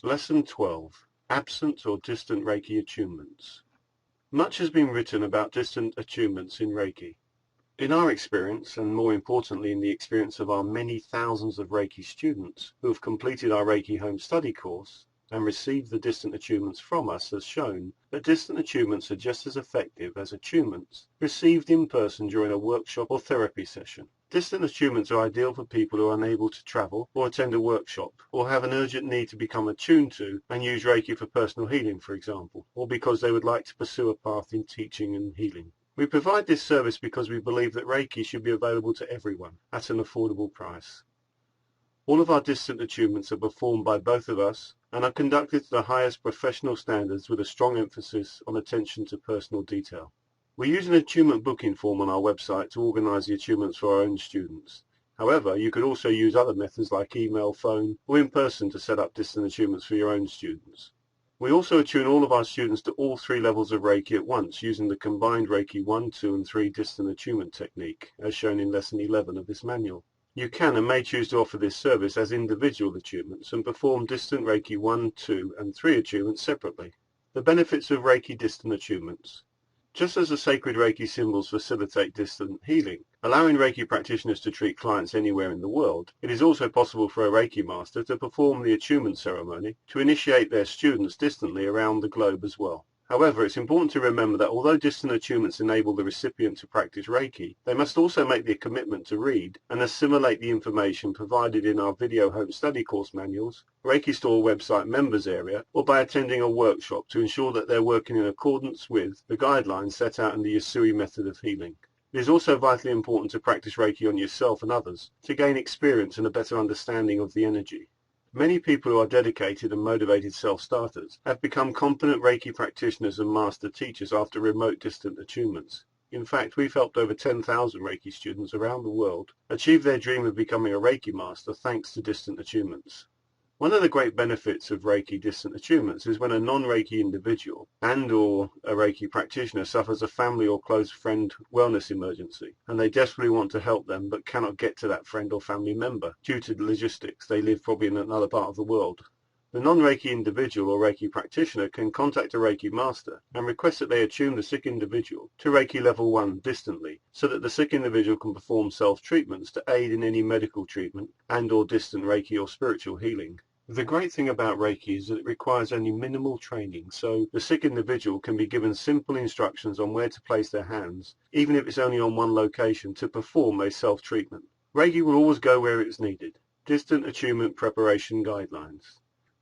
Lesson 12. Absent or distant Reiki attunements. Much has been written about distant attunements in Reiki. In our experience, and more importantly in the experience of our many thousands of Reiki students who have completed our Reiki home study course and received the distant attunements from us, has shown that distant attunements are just as effective as attunements received in person during a workshop or therapy session. Distant attunements are ideal for people who are unable to travel or attend a workshop, or have an urgent need to become attuned to and use Reiki for personal healing, for example, or because they would like to pursue a path in teaching and healing. We provide this service because we believe that Reiki should be available to everyone at an affordable price. All of our distant attunements are performed by both of us and are conducted to the highest professional standards with a strong emphasis on attention to personal detail. We use an attunement booking form on our website to organize the attunements for our own students. However, you could also use other methods like email, phone, or in person to set up distant attunements for your own students. We also attune all of our students to all 3 levels of Reiki at once using the combined Reiki 1, 2, and 3 distant attunement technique, as shown in Lesson 11 of this manual. You can and may choose to offer this service as individual attunements and perform distant Reiki 1, 2, and 3 attunements separately. The benefits of Reiki distant attunements. Just as the sacred Reiki symbols facilitate distant healing, allowing Reiki practitioners to treat clients anywhere in the world, it is also possible for a Reiki master to perform the attunement ceremony to initiate their students distantly around the globe as well. However, it's important to remember that although distant attunements enable the recipient to practice Reiki, they must also make the commitment to read and assimilate the information provided in our video home study course manuals, Reiki Store website members area, or by attending a workshop to ensure that they're working in accordance with the guidelines set out in the Yasui method of healing. It is also vitally important to practice Reiki on yourself and others to gain experience and a better understanding of the energy. Many people who are dedicated and motivated self-starters have become competent Reiki practitioners and master teachers after remote distant attunements. In fact, we've helped over 10,000 Reiki students around the world achieve their dream of becoming a Reiki master thanks to distant attunements. One of the great benefits of Reiki distant attunements is when a non-Reiki individual and/or a Reiki practitioner suffers a family or close friend wellness emergency, and they desperately want to help them but cannot get to that friend or family member due to the logistics. They live probably in another part of the world. The non-Reiki individual or Reiki practitioner can contact a Reiki master and request that they attune the sick individual to Reiki level 1 distantly, so that the sick individual can perform self-treatments to aid in any medical treatment and/or distant Reiki or spiritual healing. The great thing about Reiki is that it requires only minimal training, so the sick individual can be given simple instructions on where to place their hands, even if it's only on one location, to perform a self-treatment. Reiki will always go where it's needed. Distant attunement preparation guidelines.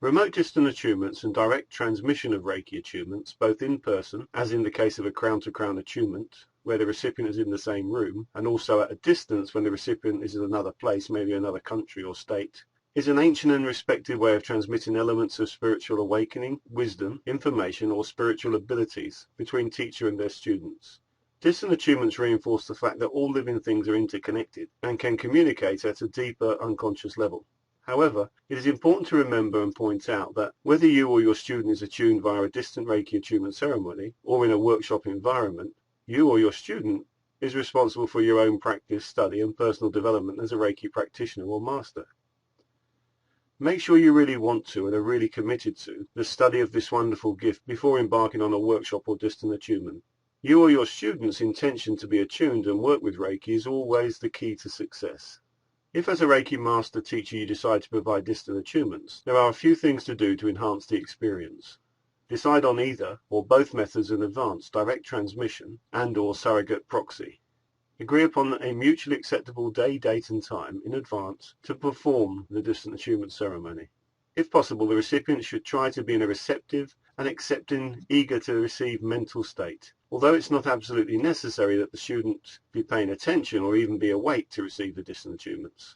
Remote distant attunements and direct transmission of Reiki attunements, both in person, as in the case of a crown-to-crown attunement, where the recipient is in the same room, and also at a distance when the recipient is in another place, maybe another country or state, is an ancient and respected way of transmitting elements of spiritual awakening, wisdom, information, or spiritual abilities between teacher and their students. Distant attunements reinforce the fact that all living things are interconnected and can communicate at a deeper unconscious level. However, it is important to remember and point out that whether you or your student is attuned via a distant Reiki attunement ceremony or in a workshop environment, you or your student is responsible for your own practice, study, and personal development as a Reiki practitioner or master. Make sure you really want to and are really committed to the study of this wonderful gift before embarking on a workshop or distant attunement. You or your student's intention to be attuned and work with Reiki is always the key to success. If as a Reiki master teacher you decide to provide distant attunements, there are a few things to do to enhance the experience. Decide on either or both methods in advance, direct transmission and/or surrogate proxy. Agree upon a mutually acceptable day, date and time in advance to perform the distant attunement ceremony. If possible, the recipient should try to be in a receptive and accepting, eager to receive mental state, although it's not absolutely necessary that the student be paying attention or even be awake to receive the distant attunements.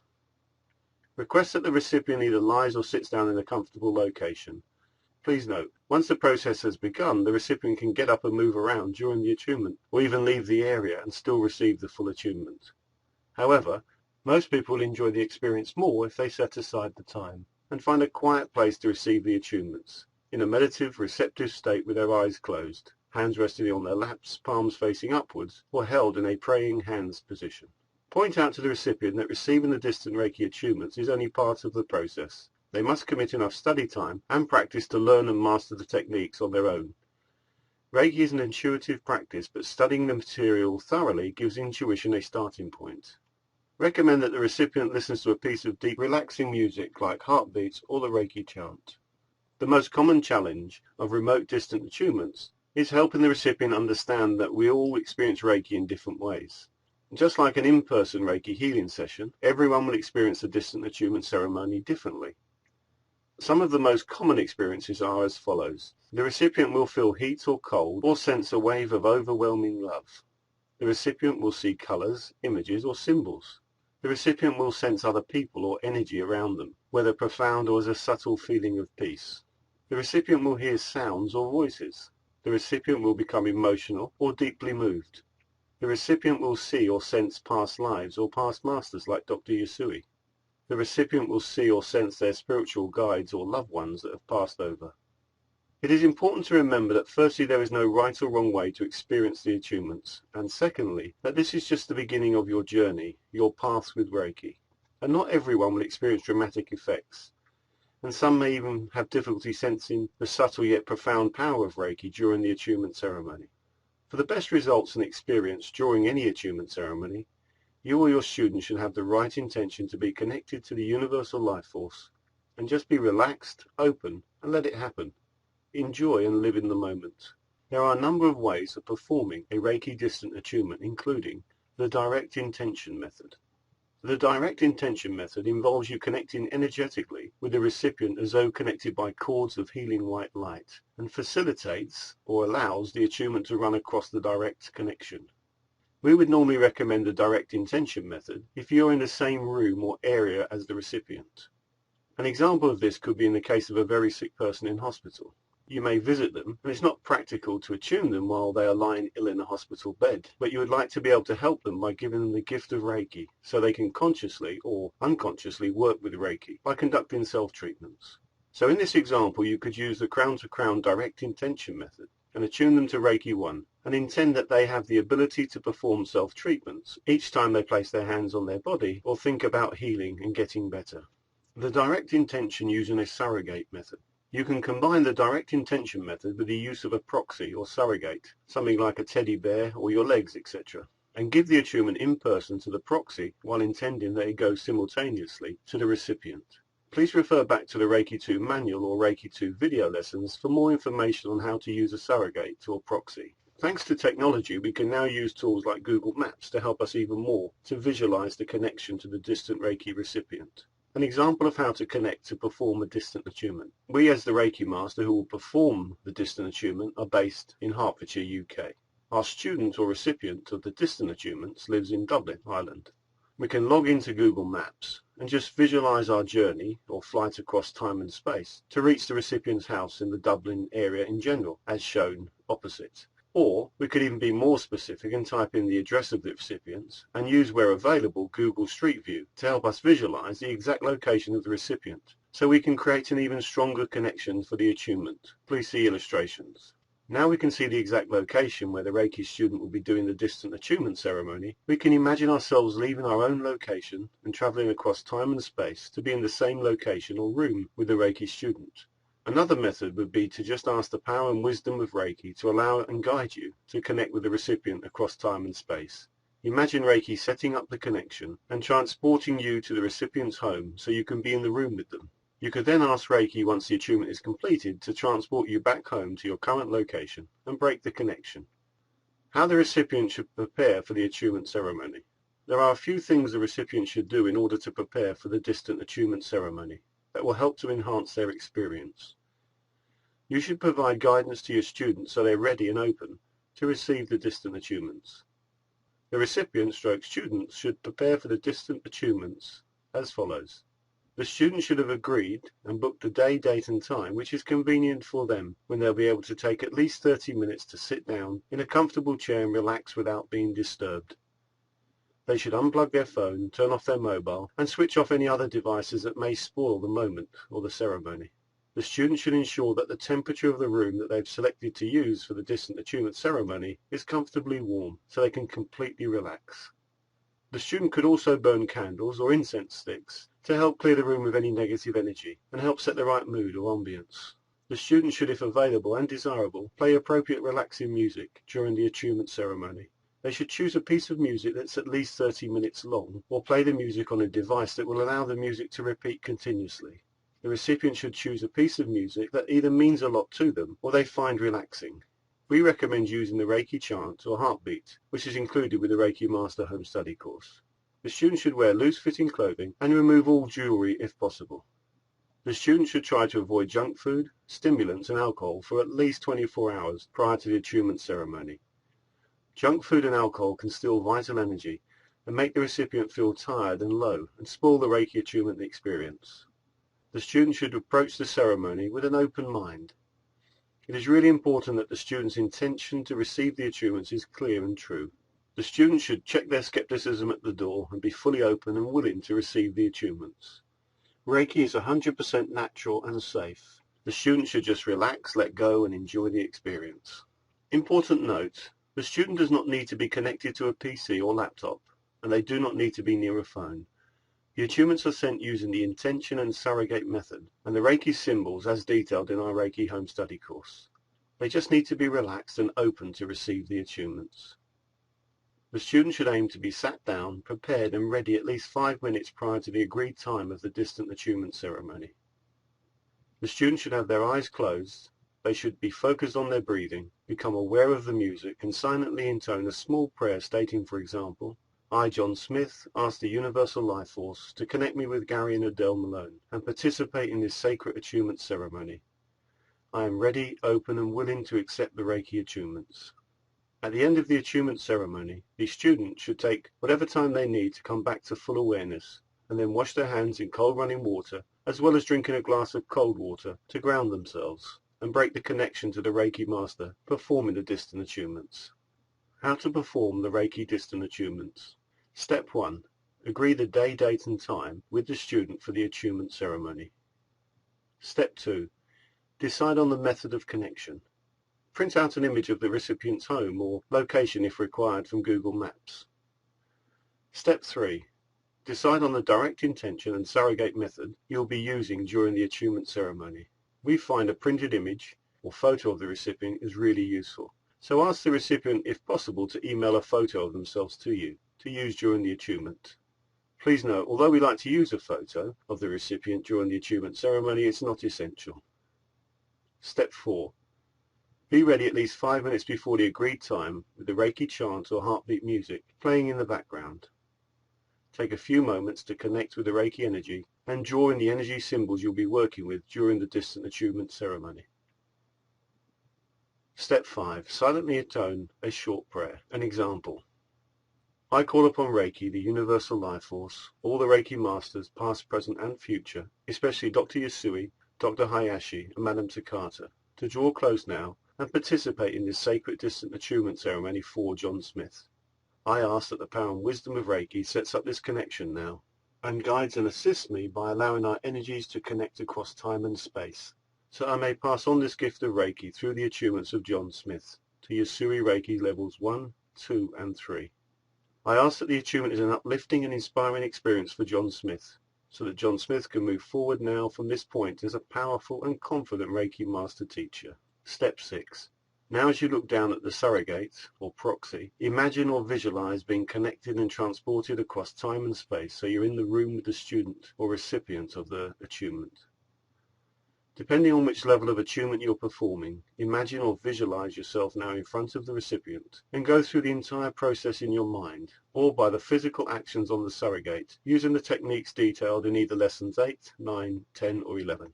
Request that the recipient either lies or sits down in a comfortable location. Please note, once the process has begun, the recipient can get up and move around during the attunement, or even leave the area and still receive the full attunement. However, most people will enjoy the experience more if they set aside the time and find a quiet place to receive the attunements, in a meditative, receptive state with their eyes closed, hands resting on their laps, palms facing upwards, or held in a praying hands position. Point out to the recipient that receiving the distant Reiki attunements is only part of the process. They must commit enough study time and practice to learn and master the techniques on their own. Reiki is an intuitive practice, but studying the material thoroughly gives intuition a starting point. Recommend that the recipient listens to a piece of deep, relaxing music like heartbeats or the Reiki chant. The most common challenge of remote distant attunements is helping the recipient understand that we all experience Reiki in different ways. Just like an in-person Reiki healing session, everyone will experience the distant attunement ceremony differently. Some of the most common experiences are as follows. The recipient will feel heat or cold or sense a wave of overwhelming love. The recipient will see colors, images, or symbols. The recipient will sense other people or energy around them, whether profound or as a subtle feeling of peace. The recipient will hear sounds or voices. The recipient will become emotional or deeply moved. The recipient will see or sense past lives or past masters like Dr. Yasui. The recipient will see or sense their spiritual guides or loved ones that have passed over. It is important to remember that firstly, there is no right or wrong way to experience the attunements, and secondly, that this is just the beginning of your journey, your path with Reiki. And not everyone will experience dramatic effects, and some may even have difficulty sensing the subtle yet profound power of Reiki during the attunement ceremony. For the best results and experience during any attunement ceremony, you or your student should have the right intention to be connected to the universal life force, and just be relaxed, open, and let it happen. Enjoy and live in the moment. There are a number of ways of performing a Reiki distant attunement, including the direct intention method. The direct intention method involves you connecting energetically with the recipient as though connected by cords of healing white light, and facilitates or allows the attunement to run across the direct connection. We would normally recommend the direct intention method if you're in the same room or area as the recipient. An example of this could be in the case of a very sick person in hospital. You may visit them, and it's not practical to attune them while they are lying ill in a hospital bed, but you would like to be able to help them by giving them the gift of Reiki, so they can consciously or unconsciously work with Reiki by conducting self-treatments. So in this example, you could use the crown-to-crown direct intention method and attune them to Reiki 1, and intend that they have the ability to perform self-treatments each time they place their hands on their body or think about healing and getting better. The direct intention using a surrogate method. You can combine the direct intention method with the use of a proxy or surrogate, something like a teddy bear or your legs, etc., and give the attunement in person to the proxy while intending that it goes simultaneously to the recipient. Please refer back to the Reiki 2 manual or Reiki 2 video lessons for more information on how to use a surrogate or proxy. Thanks to technology, we can now use tools like Google Maps to help us even more to visualize the connection to the distant Reiki recipient. An example of how to connect to perform a distant attunement. We, as the Reiki master who will perform the distant attunement, are based in Hertfordshire, UK. Our student or recipient of the distant attunements lives in Dublin, Ireland. We can log into Google Maps and just visualize our journey or flight across time and space to reach the recipient's house in the Dublin area in general, as shown opposite. Or we could even be more specific and type in the address of the recipients and use, where available, Google Street View to help us visualize the exact location of the recipient, so we can create an even stronger connection for the attunement. Please see illustrations. Now we can see the exact location where the Reiki student will be doing the distant attunement ceremony. We can imagine ourselves leaving our own location and traveling across time and space to be in the same location or room with the Reiki student. Another method would be to just ask the power and wisdom of Reiki to allow and guide you to connect with the recipient across time and space. Imagine Reiki setting up the connection and transporting you to the recipient's home so you can be in the room with them. You could then ask Reiki, once the attunement is completed, to transport you back home to your current location and break the connection. How the recipient should prepare for the attunement ceremony. There are a few things the recipient should do in order to prepare for the distant attunement ceremony that will help to enhance their experience. You should provide guidance to your students so they're ready and open to receive the distant attunements. The recipient/students should prepare for the distant attunements as follows. The student should have agreed and booked the day, date and time which is convenient for them, when they'll be able to take at least 30 minutes to sit down in a comfortable chair and relax without being disturbed. They should unplug their phone, turn off their mobile, and switch off any other devices that may spoil the moment or the ceremony. The student should ensure that the temperature of the room that they've selected to use for the distant attunement ceremony is comfortably warm, so they can completely relax. The student could also burn candles or incense sticks to help clear the room of any negative energy and help set the right mood or ambience. The student should, if available and desirable, play appropriate relaxing music during the attunement ceremony. They should choose a piece of music that's at least 30 minutes long, or play the music on a device that will allow the music to repeat continuously. The recipient should choose a piece of music that either means a lot to them or they find relaxing. We recommend using the Reiki chant or heartbeat, which is included with the Reiki Master Home Study course. The student should wear loose-fitting clothing and remove all jewelry if possible. The student should try to avoid junk food, stimulants and alcohol for at least 24 hours prior to the attunement ceremony. Junk food and alcohol can steal vital energy and make the recipient feel tired and low and spoil the Reiki attunement experience. The student should approach the ceremony with an open mind. It is really important that the student's intention to receive the attunements is clear and true. The student should check their skepticism at the door and be fully open and willing to receive the attunements. Reiki is 100% natural and safe. The student should just relax, let go, and enjoy the experience. Important note, the student does not need to be connected to a PC or laptop, and they do not need to be near a phone. The attunements are sent using the intention and surrogate method, and the Reiki symbols as detailed in our Reiki Home Study course. They just need to be relaxed and open to receive the attunements. The student should aim to be sat down, prepared and ready at least 5 minutes prior to the agreed time of the distant attunement ceremony. The student should have their eyes closed. They should be focused on their breathing, become aware of the music and silently intone a small prayer stating, for example, I, John Smith, ask the Universal Life Force to connect me with Gary and Adele Malone and participate in this sacred attunement ceremony. I am ready, open and willing to accept the Reiki attunements. At the end of the attunement ceremony, the student should take whatever time they need to come back to full awareness and then wash their hands in cold running water, as well as drinking a glass of cold water to ground themselves and break the connection to the Reiki Master performing the distant attunements. How to perform the Reiki distant attunements. Step 1. Agree the day, date and time with the student for the attunement ceremony. Step 2. Decide on the method of connection. Print out an image of the recipient's home or location if required from Google Maps. Step 3. Decide on the direct intention and surrogate method you'll be using during the attunement ceremony. We find a printed image or photo of the recipient is really useful. So ask the recipient, if possible, to email a photo of themselves to you to use during the attunement. Please note, although we like to use a photo of the recipient during the attunement ceremony, it's not essential. Step 4. Be ready at least 5 minutes before the agreed time with the Reiki chant or heartbeat music playing in the background. Take a few moments to connect with the Reiki energy and draw in the energy symbols you'll be working with during the distant attunement ceremony. Step 5. Silently intone a short prayer. An example. I call upon Reiki, the Universal Life Force, all the Reiki Masters, past, present and future, especially Dr. Yasui, Dr. Hayashi and Madam Takata, to draw close now and participate in this sacred distant attunement ceremony for John Smith. I ask that the power and wisdom of Reiki sets up this connection now and guides and assists me by allowing our energies to connect across time and space, so I may pass on this gift of Reiki through the attunements of John Smith to Yasui Reiki levels 1, 2 and 3. I ask that the attunement is an uplifting and inspiring experience for John Smith, so that John Smith can move forward now from this point as a powerful and confident Reiki Master Teacher. Step 6. Now as you look down at the surrogate, or proxy, imagine or visualize being connected and transported across time and space so you're in the room with the student or recipient of the attunement. Depending on which level of attunement you're performing, imagine or visualize yourself now in front of the recipient and go through the entire process in your mind or by the physical actions on the surrogate using the techniques detailed in either lessons 8, 9, 10 or 11.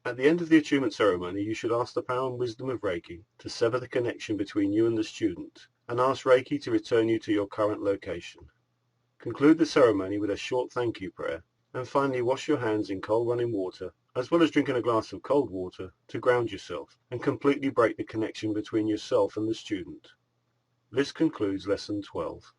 At the end of the attunement ceremony, you should ask the power and wisdom of Reiki to sever the connection between you and the student and ask Reiki to return you to your current location. Conclude the ceremony with a short thank you prayer and finally wash your hands in cold running water as well as drinking a glass of cold water to ground yourself and completely break the connection between yourself and the student. This concludes Lesson 12.